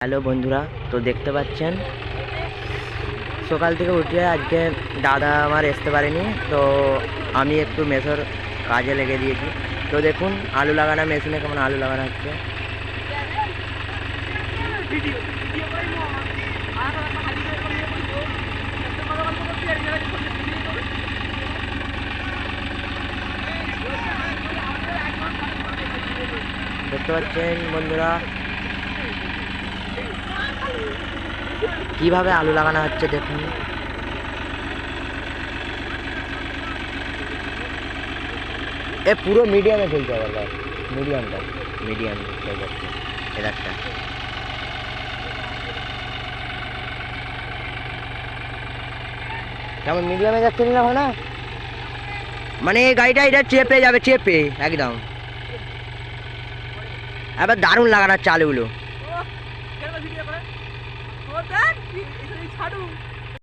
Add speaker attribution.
Speaker 1: Hello বন্ধুরা, তো দেখতে পাচ্ছেন সকাল থেকে উঠে আজকে দাদা আমার আসতে পারেনি, তো আমি একটু মেসোর কাজে লেগে দিয়েছি। তো দেখুন আলু লাগানো মেশিনে কেমন আলু লাগানো হচ্ছে। দেখতে পাচ্ছেন বন্ধুরা কিভাবে আলু লাগানো হচ্ছে, দেখুন। এ পুরো মিডিয়ামে চলছে, আবার মিডিয়ামটা মিডিয়াম হয়ে যাচ্ছে এদারটা। কেমন মিডিয়ামে যাচ্ছে না হয় না, মানে এই গাড়িটা এটা চেপে যাবে, চেপে একদম। এবার দারুণ লাগানোর চালগুলো।